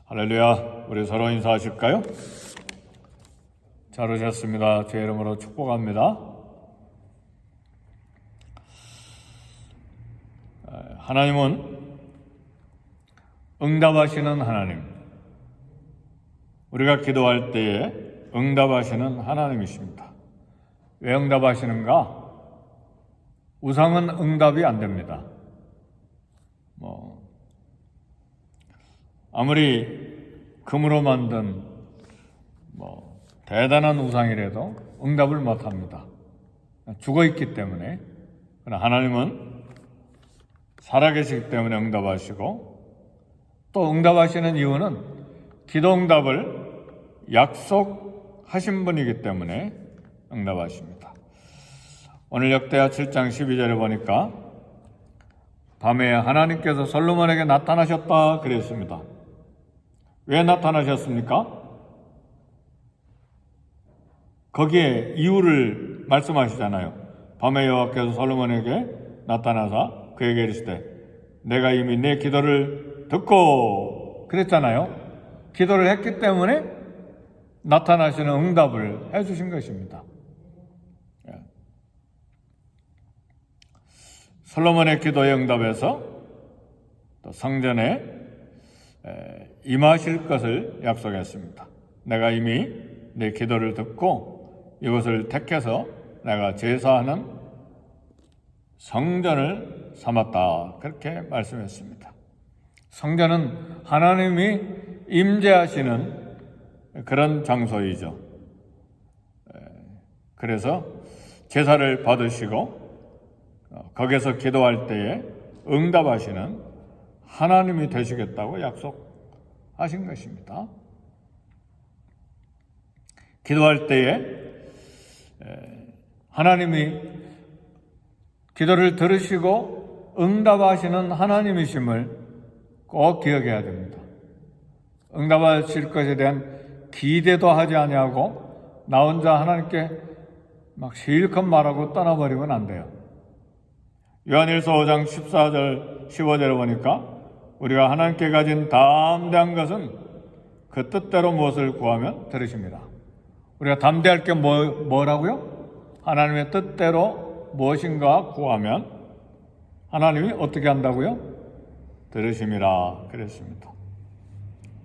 할렐루야. 우리 서로 인사하실까요? 잘 오셨습니다. 제 이름으로 축복합니다. 하나님은 응답하시는 하나님, 우리가 기도할 때에 응답하시는 하나님이십니다. 왜 응답하시는가? 우상은 응답이 안 됩니다. 아무리 금으로 만든 대단한 우상이라도 응답을 못합니다. 죽어있기 때문에. 그러나 하나님은 살아계시기 때문에 응답하시고, 또 응답하시는 이유는 기도 응답을 약속하신 분이기 때문에 응답하십니다. 오늘 역대하 7장 12절에 보니까 밤에 하나님께서 솔로몬에게 나타나셨다 그랬습니다. 왜 나타나셨습니까? 거기에 이유를 말씀하시잖아요. 밤에 여호와께서 솔로몬에게 나타나사 그에게 이르시되 내가 이미 내 기도를 듣고 그랬잖아요. 기도를 했기 때문에 나타나시는 응답을 해주신 것입니다. 솔로몬의 기도의 응답에서 또 성전에 임하실 것을 약속했습니다. 내가 이미 내 기도를 듣고 이것을 택해서 내가 제사하는 성전을 삼았다. 그렇게 말씀했습니다. 성전은 하나님이 임재하시는 그런 장소이죠. 그래서 제사를 받으시고 거기서 기도할 때에 응답하시는 하나님이 되시겠다고 약속하신 것입니다. 기도할 때에 하나님이 기도를 들으시고 응답하시는 하나님이심을 꼭 기억해야 됩니다. 응답하실 것에 대한 기대도 하지 아니하고 나 혼자 하나님께 막 실컷 말하고 떠나버리면 안 돼요. 요한일서 5장 14절 15절에 보니까 우리가 하나님께 가진 담대한 것은 그 뜻대로 무엇을 구하면 들으십니다. 우리가 담대할 게 뭐라고요? 하나님의 뜻대로 무엇인가 구하면 하나님이 어떻게 한다고요? 들으심이라 그랬습니다.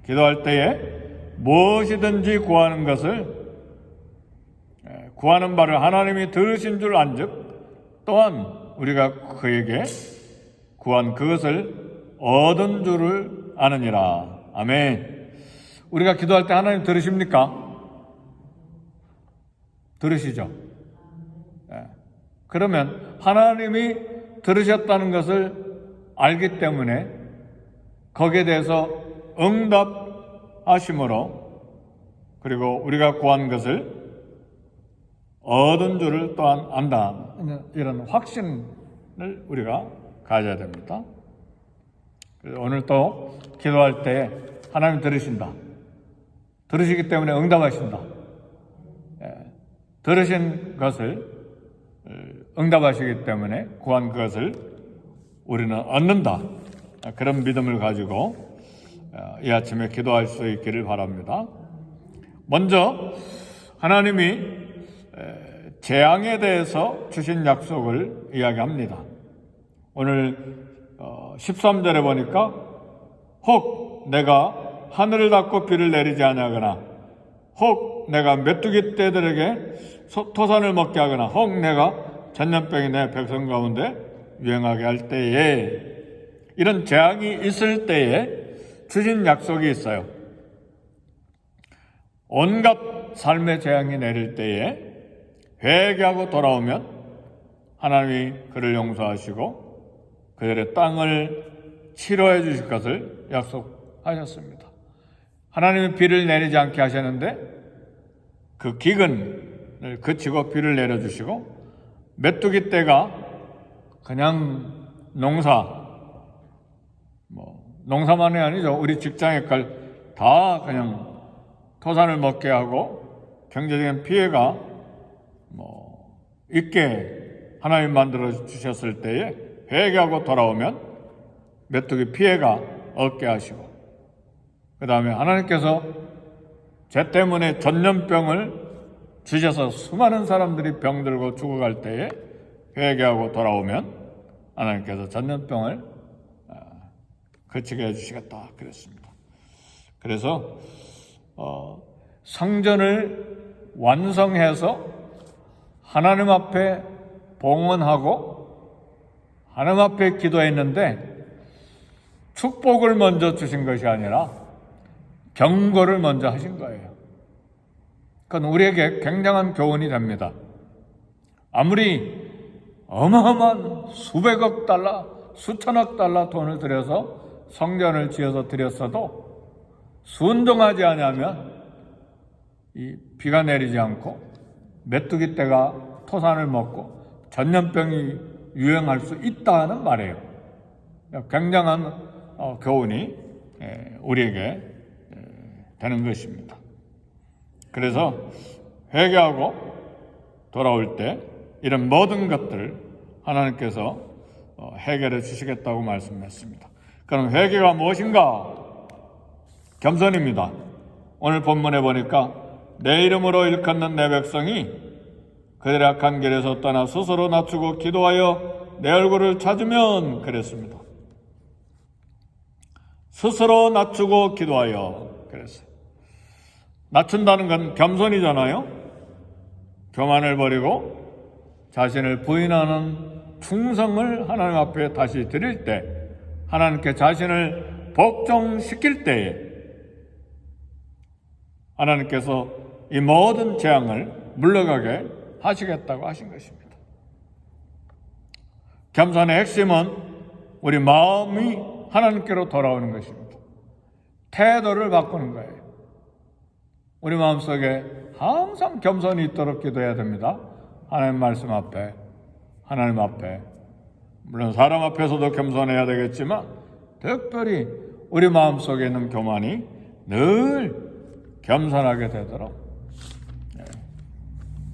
기도할 때에 무엇이든지 구하는 것을 구하는 바를 하나님이 들으신 줄 안즉 또한 우리가 그에게 구한 그것을 얻은 줄을 아느니라. 아멘. 우리가 기도할 때 하나님 들으십니까? 들으시죠? 그러면 하나님이 들으셨다는 것을 알기 때문에 거기에 대해서 응답하심으로 그리고 우리가 구한 것을 얻은 줄을 또한 안다. 이런 확신을 우리가 가져야 됩니다. 오늘 또 기도할 때 하나님 들으신다. 들으시기 때문에 응답하신다. 들으신 것을 응답하시기 때문에 구한 것을 우리는 얻는다. 그런 믿음을 가지고 이 아침에 기도할 수 있기를 바랍니다. 먼저 하나님이 재앙에 대해서 주신 약속을 이야기합니다. 오늘 13절에 보니까 혹 내가 하늘을 닫고 비를 내리지 아니하거나 혹 내가 메뚜기 떼들에게 토산을 먹게 하거나 혹 내가 전염병이 내 백성 가운데 유행하게 할 때에 이런 재앙이 있을 때에 주신 약속이 있어요. 온갖 삶의 재앙이 내릴 때에 회개하고 돌아오면 하나님이 그를 용서하시고 그들의 땅을 치료해 주실 것을 약속하셨습니다. 하나님이 비를 내리지 않게 하셨는데 그 기근을 그치고 비를 내려주시고 메뚜기 떼가 그냥 농사만이 아니죠. 우리 직장에 다 그냥 토산을 먹게 하고 경제적인 피해가 있게 하나님 만들어 주셨을 때에 회개하고 돌아오면 메뚜기 피해가 없게 하시고 그 다음에 하나님께서 죄 때문에 전염병을 주셔서 수많은 사람들이 병들고 죽어갈 때에 회개하고 돌아오면 하나님께서 전염병을 거치게 해주시겠다 그랬습니다. 그래서 성전을 완성해서 하나님 앞에 봉헌하고 하나님 앞에 기도했는데 축복을 먼저 주신 것이 아니라 경고를 먼저 하신 거예요. 그건 우리에게 굉장한 교훈이 됩니다. 아무리 어마어마한 수백억 달러, 수천억 달러 돈을 들여서 성전을 지어서 드렸어도 순종하지 않으면 이 비가 내리지 않고 메뚜기 떼가 토산을 먹고 전염병이 유행할 수 있다는 말이에요. 굉장한 교훈이 우리에게 되는 것입니다. 그래서 회개하고 돌아올 때 이런 모든 것들을 하나님께서 해결해 주시겠다고 말씀했습니다. 그럼 회개가 무엇인가? 겸손입니다. 오늘 본문에 보니까 내 이름으로 일컫는 내 백성이 그들의 악한 길에서 떠나 스스로 낮추고 기도하여 내 얼굴을 찾으면 그랬습니다. 스스로 낮추고 기도하여 그랬어요. 낮춘다는 건 겸손이잖아요. 교만을 버리고 자신을 부인하는 충성을 하나님 앞에 다시 드릴 때, 하나님께 자신을 복종시킬 때에 하나님께서 이 모든 재앙을 물러가게 하시겠다고 하신 것입니다. 겸손의 핵심은 우리 마음이 하나님께로 돌아오는 것입니다. 태도를 바꾸는 거예요. 우리 마음속에 항상 겸손이 있도록 기도해야 됩니다. 하나님 말씀 앞에, 하나님 앞에, 물론 사람 앞에서도 겸손해야 되겠지만 특별히 우리 마음속에 있는 교만이 늘 겸손하게 되도록,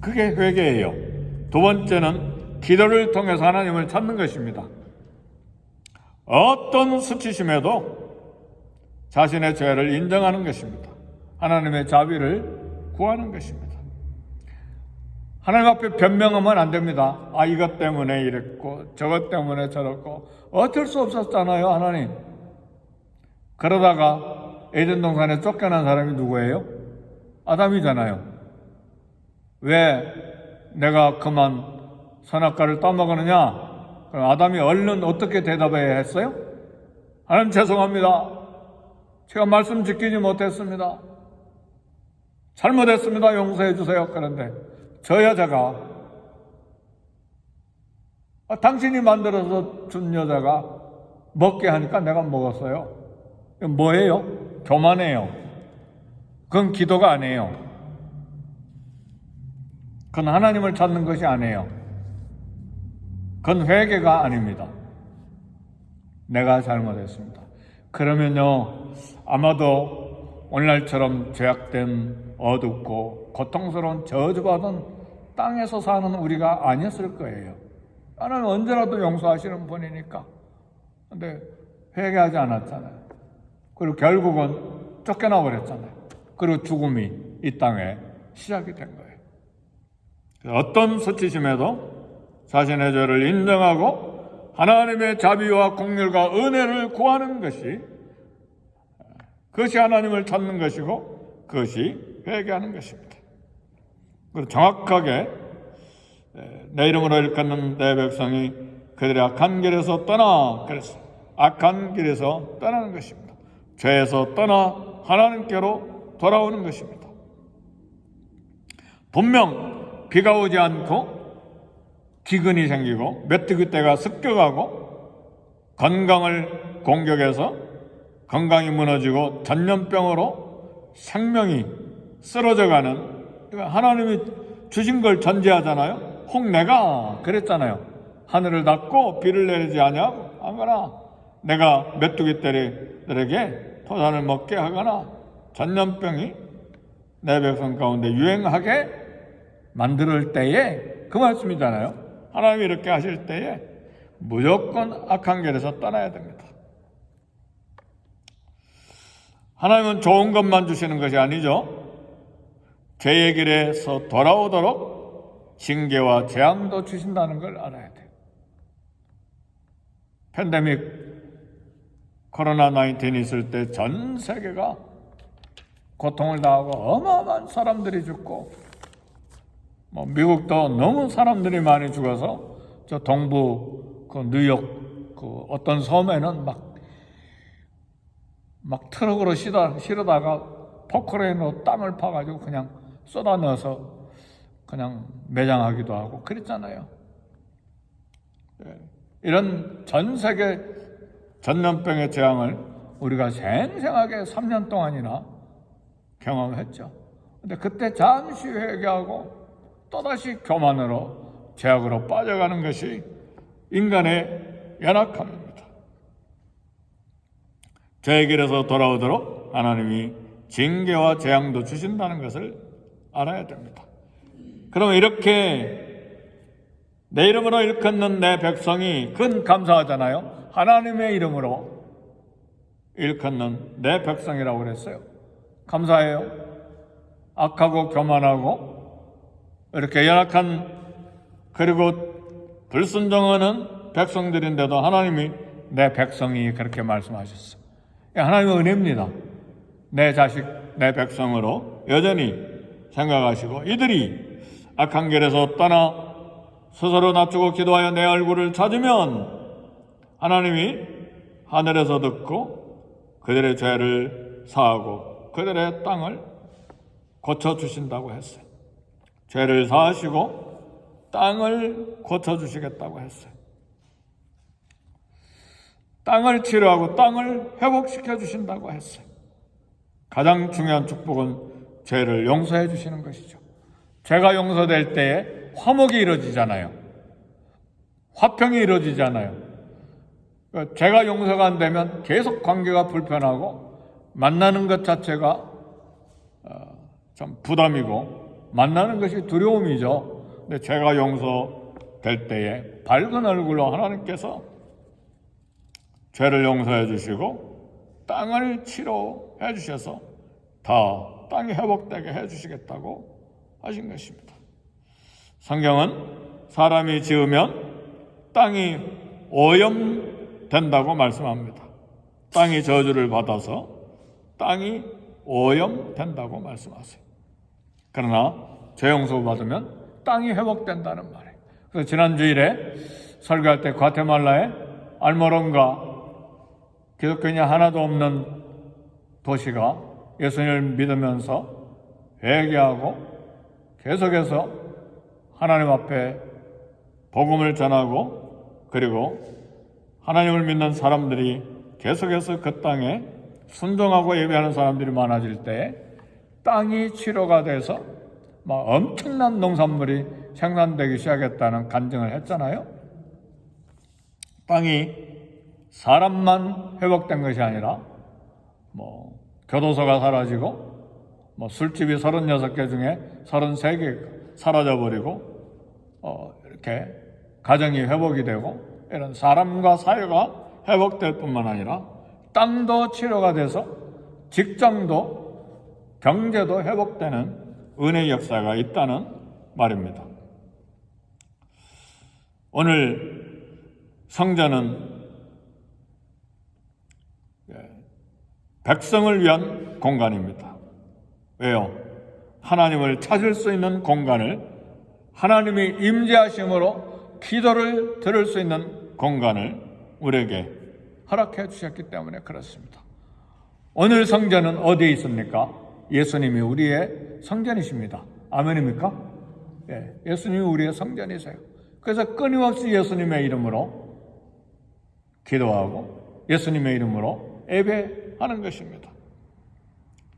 그게 회개예요. 두 번째는 기도를 통해서 하나님을 찾는 것입니다. 어떤 수치심에도 자신의 죄를 인정하는 것입니다. 하나님의 자비를 구하는 것입니다. 하나님 앞에 변명하면 안 됩니다. 이것 때문에 이랬고 저것 때문에 저랬고 어쩔 수 없었잖아요, 하나님. 그러다가 에덴 동산에 쫓겨난 사람이 누구예요? 아담이잖아요. 왜 내가 그만 선악과를 따먹었느냐? 그럼 아담이 얼른 어떻게 대답해야 했어요? 하나님 죄송합니다. 제가 말씀 지키지 못했습니다. 잘못했습니다. 용서해 주세요. 그런데 저 여자가, 당신이 만들어서 준 여자가 먹게 하니까 내가 먹었어요. 이건 뭐예요? 교만해요. 그건 기도가 아니에요. 그건 하나님을 찾는 것이 아니에요. 그건 회개가 아닙니다. 내가 잘못했습니다. 그러면요, 아마도 오늘날처럼 죄악된 어둡고 고통스러운 저주받은 땅에서 사는 우리가 아니었을 거예요. 하나님 언제라도 용서하시는 분이니까. 근데 회개하지 않았잖아요. 그리고 결국은 쫓겨나 버렸잖아요. 그리고 죽음이 이 땅에 시작이 된 거예요. 어떤 수치심에도 자신의 죄를 인정하고 하나님의 자비와 긍휼과 은혜를 구하는 것이, 그것이 하나님을 찾는 것이고 그것이 회개하는 것입니다. 그리고 정확하게 내 이름으로 일컫는 내 백성이 그들의 악한 길에서 떠나, 그래서 악한 길에서 떠나는 것입니다. 죄에서 떠나 하나님께로 돌아오는 것입니다. 분명 비가 오지 않고 기근이 생기고 메뚜기 떼가 습격하고 건강을 공격해서 건강이 무너지고 전염병으로 생명이 쓰러져가는, 하나님이 주신 걸 전제하잖아요. 혹 내가 그랬잖아요. 하늘을 닫고 비를 내리지 않거나 내가 메뚜기 떼들에게 토산을 먹게 하거나 전염병이 내 백성 가운데 유행하게 만들 때에, 그 말씀이잖아요. 하나님이 이렇게 하실 때에 무조건 악한 길에서 떠나야 됩니다. 하나님은 좋은 것만 주시는 것이 아니죠. 죄의 길에서 돌아오도록 징계와 재앙도 주신다는 걸 알아야 돼요. 팬데믹 코로나19 있을 때 전 세계가 고통을 당하고 어마어마한 사람들이 죽고, 미국도 너무 사람들이 많이 죽어서 저 동부 그 뉴욕 그 어떤 섬에는 막 트럭으로 실어다가 포크레인으로 땅을 파가지고 그냥 쏟아 넣어서 그냥 매장하기도 하고 그랬잖아요. 이런 전 세계 전염병의 재앙을 우리가 생생하게 3년 동안이나 경험했죠. 근데 그때 잠시 회개하고 또다시 교만으로 죄악으로 빠져가는 것이 인간의 연약함입니다. 죄의 길에서 돌아오도록 하나님이 징계와 재앙도 주신다는 것을 알아야 됩니다. 그러면 이렇게 내 이름으로 일컫는 내 백성이 그건 감사하잖아요. 하나님의 이름으로 일컫는 내 백성이라고 그랬어요. 감사해요. 악하고 교만하고 이렇게 연약한 그리고 불순종하는 백성들인데도 하나님이 내 백성이 그렇게 말씀하셨어요. 하나님의 은혜입니다. 내 자식, 내 백성으로 여전히 생각하시고 이들이 악한 길에서 떠나 스스로 낮추고 기도하여 내 얼굴을 찾으면 하나님이 하늘에서 듣고 그들의 죄를 사하고 그들의 땅을 고쳐주신다고 했어요. 죄를 사하시고 땅을 고쳐주시겠다고 했어요. 땅을 치료하고 땅을 회복시켜 주신다고 했어요. 가장 중요한 축복은 죄를 용서해 주시는 것이죠. 죄가 용서될 때에 화목이 이루어지잖아요. 화평이 이루어지잖아요. 죄가 용서가 안 되면 계속 관계가 불편하고 만나는 것 자체가 좀 부담이고 만나는 것이 두려움이죠. 근데 죄가 용서될 때에 밝은 얼굴로 하나님께서 죄를 용서해 주시고 땅을 치료해 주셔서 다 땅이 회복되게 해 주시겠다고 하신 것입니다. 성경은 사람이 지으면 땅이 오염된다고 말씀합니다. 땅이 저주를 받아서 땅이 오염된다고 말씀하세요. 그러나 죄 용서 받으면 땅이 회복된다는 말이에요. 그래서 지난 주일에 설교할 때 과테말라의 알모론가 기독교인이 하나도 없는 도시가 예수님을 믿으면서 회개하고 계속해서 하나님 앞에 복음을 전하고 그리고 하나님을 믿는 사람들이 계속해서 그 땅에 순종하고 예배하는 사람들이 많아질 때 땅이 치료가 돼서 막 엄청난 농산물이 생산되기 시작했다는 간증을 했잖아요. 땅이 사람만 회복된 것이 아니라 교도소가 사라지고 술집이 36개 중에 33개 사라져버리고 이렇게 가정이 회복이 되고 이런 사람과 사회가 회복될 뿐만 아니라 땅도 치료가 돼서 직장도 경제도 회복되는 은혜의 역사가 있다는 말입니다. 오늘 성전은 백성을 위한 공간입니다. 왜요? 하나님을 찾을 수 있는 공간을 하나님이 임재하심으로 기도를 들을 수 있는 공간을 우리에게 허락해 주셨기 때문에 그렇습니다. 오늘 성전은 어디에 있습니까? 예수님이 우리의 성전이십니다. 아멘입니까? 예, 예수님이 우리의 성전이세요. 그래서 끊임없이 예수님의 이름으로 기도하고 예수님의 이름으로 예배하는 것입니다.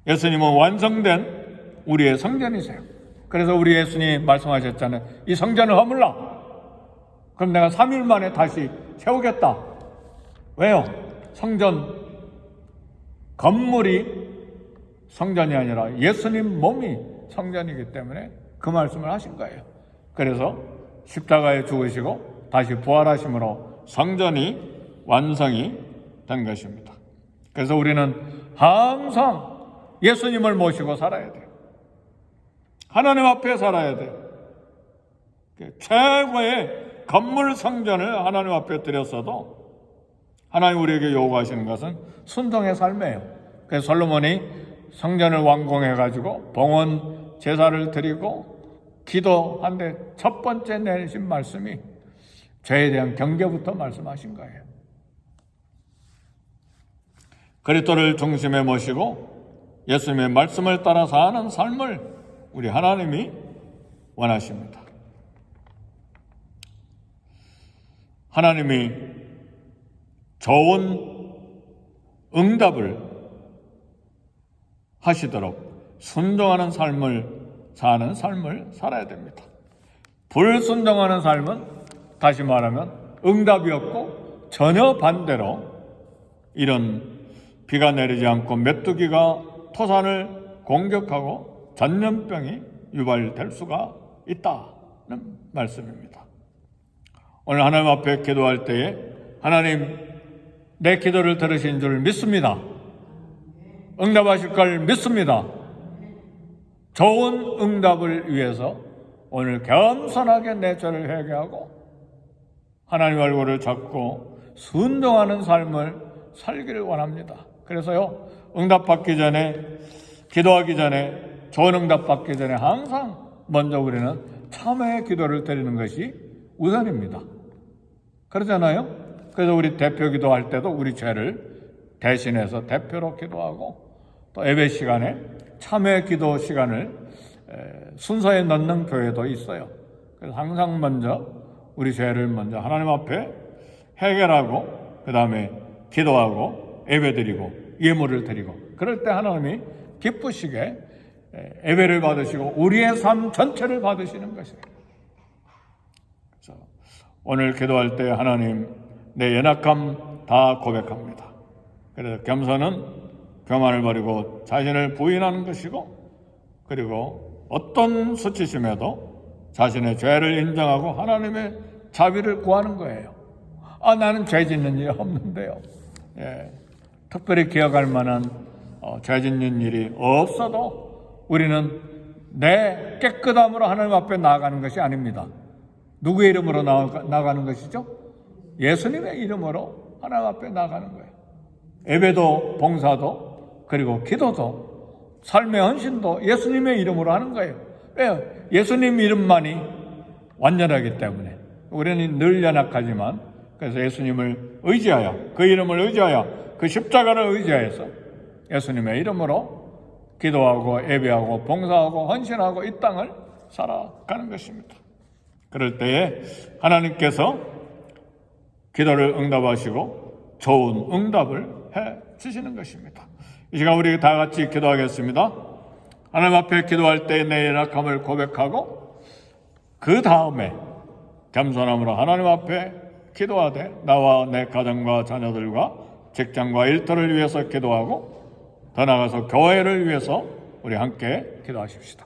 예수님은 완성된 우리의 성전이세요. 그래서 우리 예수님이 말씀하셨잖아요. 이 성전을 허물라. 그럼 내가 3일 만에 다시 세우겠다. 왜요? 성전 건물이 성전이 아니라 예수님 몸이 성전이기 때문에 그 말씀을 하신 거예요. 그래서 십자가에 죽으시고 다시 부활하심으로 성전이 완성이 된 것입니다. 그래서 우리는 항상 예수님을 모시고 살아야 돼요. 하나님 앞에 살아야 돼요. 최고의 건물 성전을 하나님 앞에 드렸어도 하나님 우리에게 요구하시는 것은 순종의 삶이에요. 그래서 솔로몬이 성전을 완공해가지고 봉헌 제사를 드리고 기도한데 첫 번째 내신 말씀이 죄에 대한 경계부터 말씀하신 거예요. 그리스도를 중심에 모시고 예수님의 말씀을 따라 사는 삶을 우리 하나님이 원하십니다. 하나님이 좋은 응답을 하시도록 순종하는 삶을 사는 삶을 살아야 됩니다. 불순종하는 삶은 다시 말하면 응답이 없고 전혀 반대로 이런 비가 내리지 않고 메뚜기가 토산을 공격하고 전염병이 유발될 수가 있다는 말씀입니다. 오늘 하나님 앞에 기도할 때에 하나님 내 기도를 들으신 줄 믿습니다. 응답하실 걸 믿습니다. 좋은 응답을 위해서 오늘 겸손하게 내 죄를 회개하고 하나님 얼굴을 잡고 순종하는 삶을 살기를 원합니다. 그래서요, 응답받기 전에, 기도하기 전에, 좋은 응답받기 전에 항상 먼저 우리는 참회의 기도를 드리는 것이 우선입니다. 그러잖아요? 그래서 우리 대표 기도할 때도 우리 죄를 대신해서 대표로 기도하고 또 예배 시간에 참회 기도 시간을 순서에 넣는 교회도 있어요. 그래서 항상 먼저 우리 죄를 먼저 하나님 앞에 해결하고 그 다음에 기도하고 예배드리고 예물을 드리고 그럴 때 하나님이 기쁘시게 예배를 받으시고 우리의 삶 전체를 받으시는 것이에요. 그래서 오늘 기도할 때 하나님 내 연약함 다 고백합니다. 그래서 겸손은 교만을 버리고 자신을 부인하는 것이고 그리고 어떤 수치심에도 자신의 죄를 인정하고 하나님의 자비를 구하는 거예요. 나는 죄 짓는 일이 없는데요. 특별히 기억할 만한 죄 짓는 일이 없어도 우리는 내 깨끗함으로 하나님 앞에 나아가는 것이 아닙니다. 누구의 이름으로 나아가는 것이죠? 예수님의 이름으로 하나님 앞에 나아가는 거예요. 예배도 봉사도 그리고 기도도 삶의 헌신도 예수님의 이름으로 하는 거예요. 왜요? 예수님 이름만이 완전하기 때문에 우리는 늘 연약하지만 그래서 예수님을 의지하여 그 이름을 의지하여 그 십자가를 의지하여서 예수님의 이름으로 기도하고 예배하고 봉사하고 헌신하고 이 땅을 살아가는 것입니다. 그럴 때에 하나님께서 기도를 응답하시고 좋은 응답을 해 주시는 것입니다. 이 시간 우리 다 같이 기도하겠습니다. 하나님 앞에 기도할 때 내 연약함을 고백하고 그 다음에 겸손함으로 하나님 앞에 기도하되 나와 내 가정과 자녀들과 직장과 일터를 위해서 기도하고 더 나아가서 교회를 위해서 우리 함께 기도하십시다.